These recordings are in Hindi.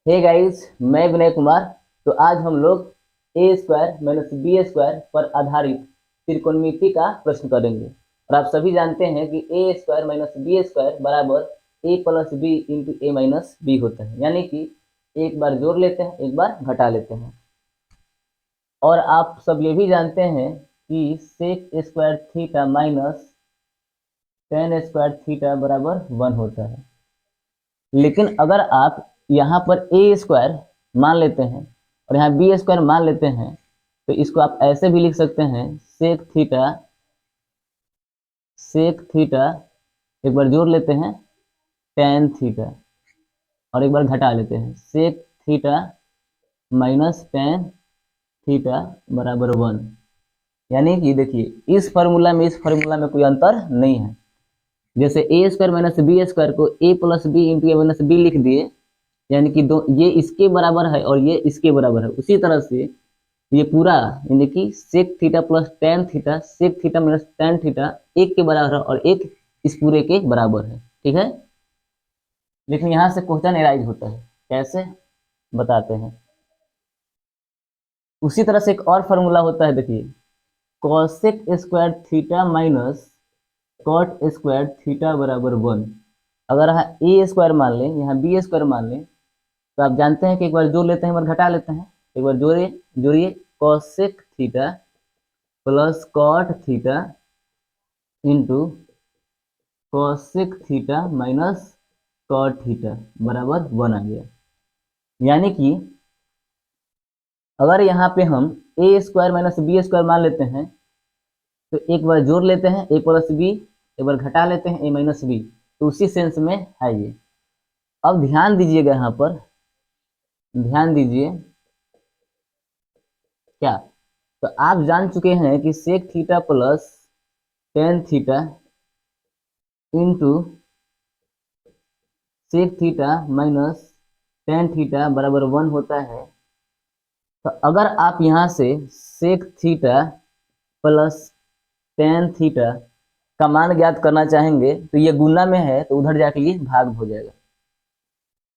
हे गाइस, मैं विनय कुमार। तो आज हम लोग ए स्क्वायर माइनस बी स्क्वायर पर आधारित त्रिकोणमिति का प्रश्न करेंगे। और आप सभी जानते हैं कि A square minus B square बराबर A plus B into A minus B होता है, यानी कि एक बार जोड़ लेते हैं, एक बार घटा लेते हैं। और आप सब ये भी जानते हैं कि sec square theta minus tan square theta बराबर 1 होता है। लेकिन अगर आप यहाँ पर ए स्क्वायर मान लेते हैं और यहाँ बी स्क्वायर मान लेते हैं, तो इसको आप ऐसे भी लिख सकते हैं, सेक थीटा एक बार जोड़ लेते हैं टेन थीटा, और एक बार घटा लेते हैं sec theta minus tan theta बराबर 1। यानी कि देखिए, इस फार्मूला में इस फार्मूला में कोई अंतर नहीं है। जैसे ए स्क्वायर माइनस बी स्क्वायर को ए plus B into A minus B लिख दिए, यानी कि दो ये इसके बराबर है और ये इसके बराबर है। उसी तरह से ये पूरा यानी कि sec theta plus tan theta, sec theta minus tan theta एक के बराबर है और एक इस पूरे के बराबर है। ठीक है, लेकिन यहाँ से क्वेश्चन एराइज होता है, कैसे बताते हैं। उसी तरह से एक और फॉर्मूला होता है, देखिए, cosec square theta minus cot square theta बराबर 1। अगर यहाँ ए स्क्वायर मान लें, यहाँ बी स्क्वायर मान लें, तो आप जानते हैं कि एक बार जोड़ लेते हैं, एक बार घटा लेते हैं। एक बार जोड़िए जोड़िए cosec theta plus cot theta into cosec theta minus cot theta बराबर 1 आ गया। यानी कि अगर यहाँ पे हम ए स्क्वायर माइनस बी स्क्वायर मान लेते हैं, तो एक बार जोड़ लेते हैं ए प्लस बी, एक बार घटा लेते हैं ए माइनस बी, तो उसी सेंस में है ये। अब ध्यान दीजिएगा, यहाँ पर ध्यान दीजिए क्या। तो आप जान चुके हैं कि sec theta plus tan theta into sec theta minus tan theta बराबर 1 होता है। तो अगर आप यहाँ से sec theta plus tan theta का मान ज्ञात करना चाहेंगे, तो ये गुना में है तो उधर जाकर ये भाग हो जाएगा,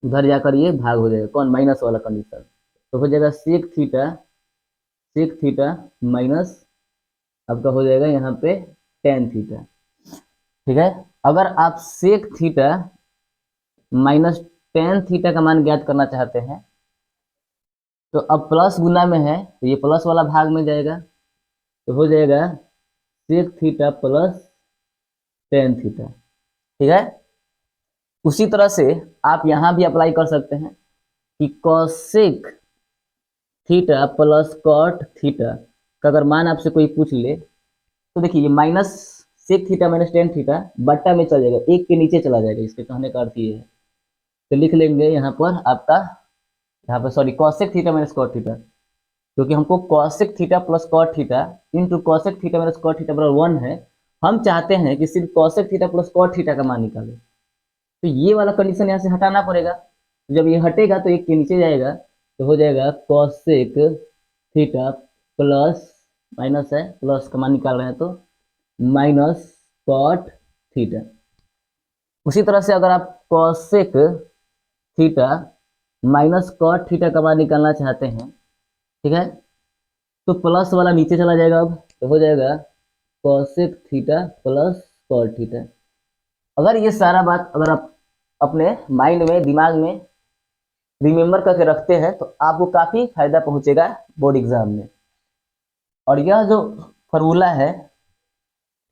उधर जाकर ये भाग हो जाएगा, कौन, माइनस वाला कंडीशन। तो हो जाएगा सेक थीटा माइनस आपका हो जाएगा यहाँ पे टेन थीटा। ठीक है, अगर आप sec theta minus tan theta का मान ज्ञात करना चाहते हैं, तो अब प्लस गुना में है तो ये प्लस वाला भाग में जाएगा, तो हो जाएगा sec theta plus tan theta. ठीक है, उसी तरह से आप यहाँ भी अप्लाई कर सकते हैं कि cosec theta plus cot theta का अगर मान आपसे कोई पूछ ले, तो देखिए ये minus sec theta minus tan theta बट्टा में चल जाएगा, एक के नीचे चला जाएगा, इसके कहने का अर्थ ये है। तो लिख लेंगे यहाँ पर आपका, यहाँ पर sorry, cosec theta minus cot theta, क्योंकि हमको cosec theta plus cot theta into cosec theta minus cot theta बराबर 1 है। हम चाहते हैं कि सिर्फ cosec theta plus cot theta का मान निकाले, तो ये वाला कंडीशन यहाँ से हटाना पड़ेगा। तो जब ये हटेगा तो एक के नीचे जाएगा, तो हो जाएगा कॉसेक थीटा प्लस, माइनस है, प्लस का मान निकाल रहे हैं तो माइनस कॉट थीटा। उसी तरह से अगर आप cosec theta minus cot theta का मान निकालना चाहते हैं, ठीक है, तो प्लस वाला नीचे चला जाएगा, अब तो हो जाएगा cosec theta plus cot theta. अगर ये सारा बात अगर आप अपने माइंड में, दिमाग में रिमेम्बर करके रखते हैं, तो आपको काफी फायदा पहुंचेगा बोर्ड एग्जाम में। और यह जो फॉर्मूला है,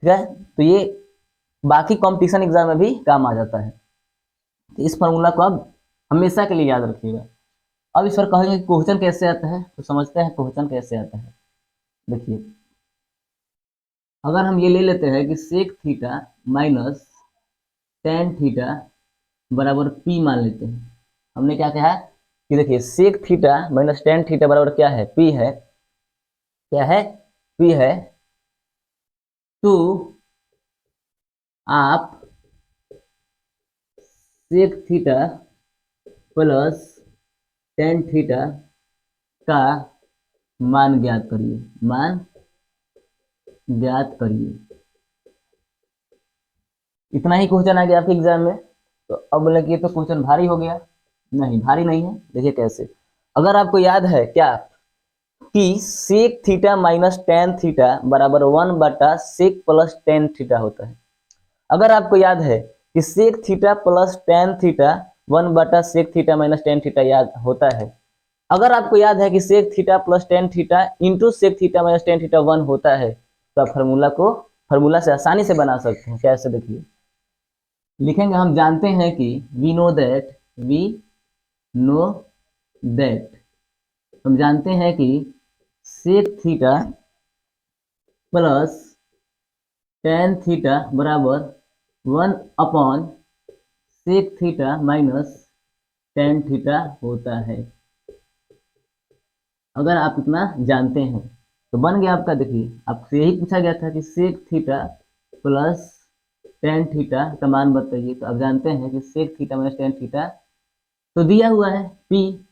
ठीक है, तो ये बाकी कंपटीशन एग्जाम में भी काम आ जाता है। तो इस फॉर्मूला को आप हमेशा के लिए याद रखिएगा। अब इस पर कहेंगे क्वेश्चन कैसे आता है, तो समझते हैं क्वेश्चन कैसे आता है। देखिए, अगर हम ये ले लेते हैं कि sec theta minus tan theta बराबर पी मान लेते हैं। हमने क्या कहा कि देखिए, sec theta minus tan theta बराबर क्या है, पी है। क्या है, पी है। तो आप sec theta plus tan theta का मान ज्ञात करिए, मान ज्ञात करिए। इतना ही क्वेश्चन आ गया आपके एग्जाम में। तो अब बोले कि ये तो क्वेश्चन भारी हो गया, नहीं, भारी नहीं है। देखिए कैसे, अगर आपको याद है क्या कि sec theta minus tan theta बराबर 1/सेक प्लस टेन थीटा होता है। अगर आपको याद है कि sec theta plus tan theta 1/सेक थीटा माइनस टेन थीटा याद होता है, अगर आपको याद है कि sec theta plus tan theta into sec theta minus tan theta 1 होता है, तो आप फार्मूला से आसानी से बना सकते हैं। कैसे, देखिए लिखेंगे, हम जानते हैं कि वी नो दैट हम जानते हैं कि sec theta plus tan theta बराबर 1/सेक थीटा माइनस टेन थीटा होता है। अगर आप इतना जानते हैं तो बन गया आपका। देखिए आपसे यही पूछा गया था कि sec theta plus tan theta का मान बताइए, तो आप जानते हैं कि sec theta minus tan theta तो दिया हुआ है पी।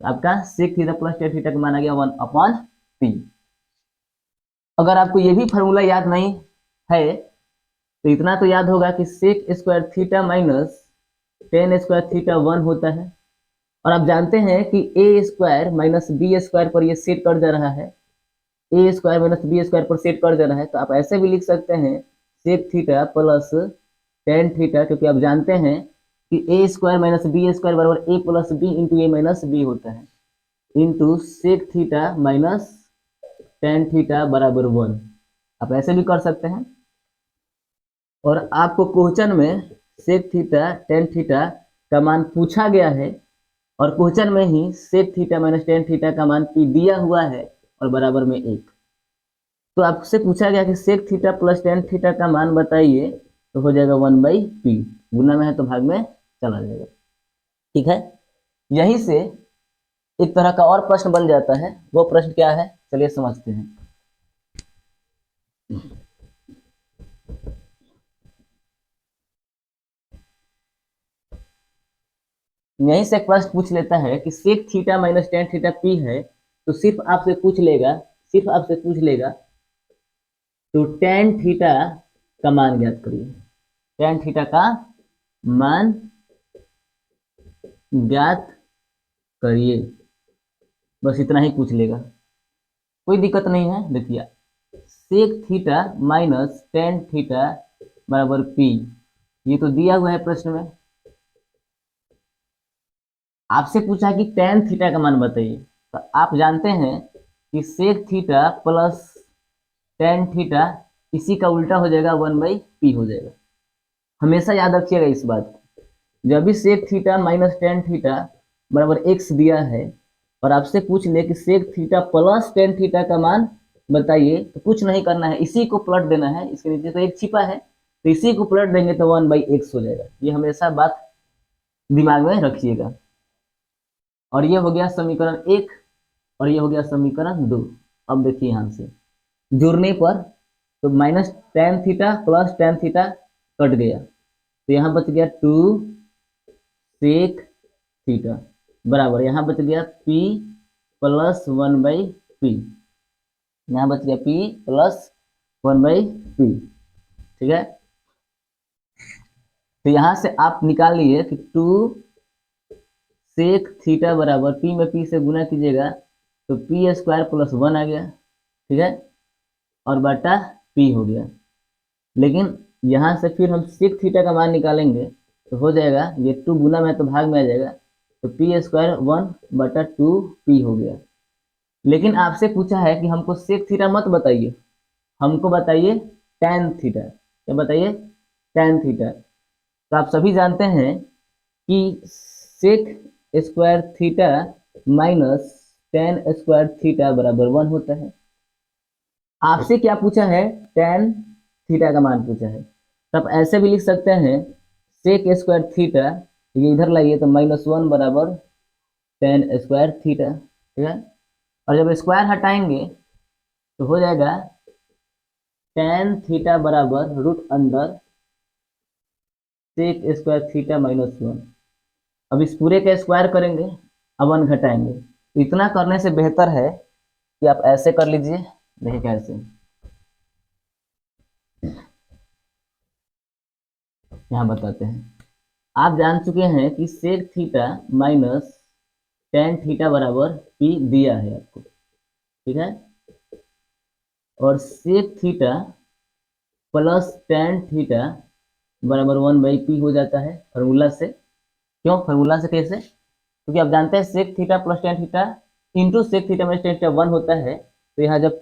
आपका sec theta plus tan theta का मान आ गया 1/पी। अगर आपको ये भी फार्मूला याद नहीं है तो इतना तो याद होगा कि sec square theta minus tan square theta 1 होता है। और आप जानते हैं कि A square minus B square पर ये सेट कर जा रहा है, A square minus B square पर सेट कर देना है। तो आप ऐसे भी लिख सकते हैं sec theta plus tan theta, क्योंकि आप जानते हैं कि A square minus B square बराबर A plus B into A minus B होता है, into sec theta minus tan theta बराबर 1। आप ऐसे भी कर सकते हैं। और आपको क्वेश्चन में सेक थीटा टेन थीटा का मान पूछा गया है, और क्वेश्चन में ही sec theta minus tan theta का मान पी दिया हुआ है और बराबर में 1। तो आपसे पूछा गया कि sec theta plus tan theta का मान बताइए, तो हो जाएगा 1/पी। गुना में है तो भाग में चला जाएगा। ठीक है, यहीं से एक तरह का और प्रश्न बन जाता है। वो प्रश्न क्या है, चलिए समझते हैं। यहीं से एक प्रश्न पूछ लेता है कि sec theta minus tan theta P है, तो सिर्फ आपसे पूछ लेगा तो टेन थीटा का मान ज्ञात करिए। टेन थीटा का मान ज्ञात करिए, बस इतना ही पूछ लेगा, कोई दिक्कत नहीं है। देखिए sec theta minus tan theta बराबर पी, ये तो दिया हुआ है प्रश्न में। आपसे पूछा कि टेन थीटा का मान बताइए, तो आप जानते हैं कि sec theta plus tan theta इसी का उल्टा हो जाएगा, 1/पी हो जाएगा। हमेशा याद रखिएगा इस बात को। जब भी sec theta minus tan theta बराबर एक्स दिया है और आपसे पूछ ले कि sec theta plus tan theta का मान बताइए, तो कुछ नहीं करना है, इसी को पलट देना है। इसके नीचे तो एक छिपा है, तो इसी को पलट देंगे तो 1/x हो जाएगा। ये हमेशा बात दिमाग में रखिएगा। और ये हो गया समीकरण 1 और ये हो गया समीकरण 2। अब देखिए यहाँ से जोड़ने पर तो minus tan theta plus tan theta cut गया, तो यहाँ बच गया 2 सेक थीटा बराबर, यहाँ बच गया पी प्लस 1/पी, यहाँ बच गया पी प्लस 1/पी। ठीक है, तो यहाँ से आप निकाल लिए कि 2 सेक थीटा बराबर पी में पी से गुना कीजिएगा तो पी स्क्वायर प्लस 1 आ गया। ठीक है, और बटा पी हो गया। लेकिन यहाँ से फिर हम सेक थीटा का मान निकालेंगे तो हो जाएगा, ये 2 गुना में तो भाग में आ जाएगा, तो पी स्क्वायर 1/2 पी हो गया। लेकिन आपसे पूछा है कि हमको सेक थीटा मत बताइए, हमको बताइए टेन थीटा। क्या बताइए? Tan theta. तो आप सभी जानते हैं कि sec square theta minus tan square theta बराबर 1 होता है। आपसे क्या पूछा है? टेन थीटा का मान पूछा है। तो आप ऐसे भी लिख सकते हैं सेक स्क्वायर थीटा, ये इधर लाइए तो -1 बराबर टेन स्क्वायर थीटा। ठीक है, और जब स्क्वायर हटाएंगे तो हो जाएगा टेन थीटा बराबर root under sec square theta -1। अब इस पूरे का स्क्वायर करेंगे, अब 1 घटाएंगे। तो इतना करने से बेहतर है कि आप ऐसे कर लीजिए। देखिए कैसे, यहाँ बताते हैं। आप जान चुके हैं कि sec theta minus tan theta बराबर पी दिया है आपको, ठीक है। और sec theta plus tan theta बराबर वन बाई पी हो जाता है फार्मूला से। क्यों फार्मूला से, कैसे? क्योंकि आप जानते हैं sec theta plus tan theta into sec theta minus tan theta one होता है। तो यहाँ जब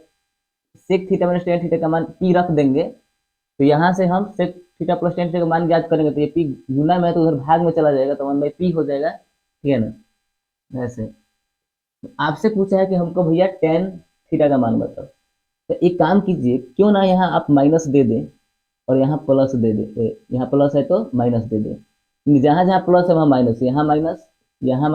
sec theta minus tan theta का मान पी रख देंगे, तो यहाँ से हम sec theta plus tan theta का मान ज्ञात करेंगे, तो ये पी गुना में तो उधर भाग में चला जाएगा, तो वन बाई पी हो जाएगा, ठीक है ना। ऐसे आपसे पूछा है कि हमको भैया टेन थीटा का मान बताओ, तो एक काम कीजिए, क्यों ना यहाँ आप माइनस दे दें और यहाँ प्लस दे दे, यहाँ प्लस है तो माइनस दे दे, जहां जहां प्लस है वहां माइनस, यहाँ माइनस यहाँ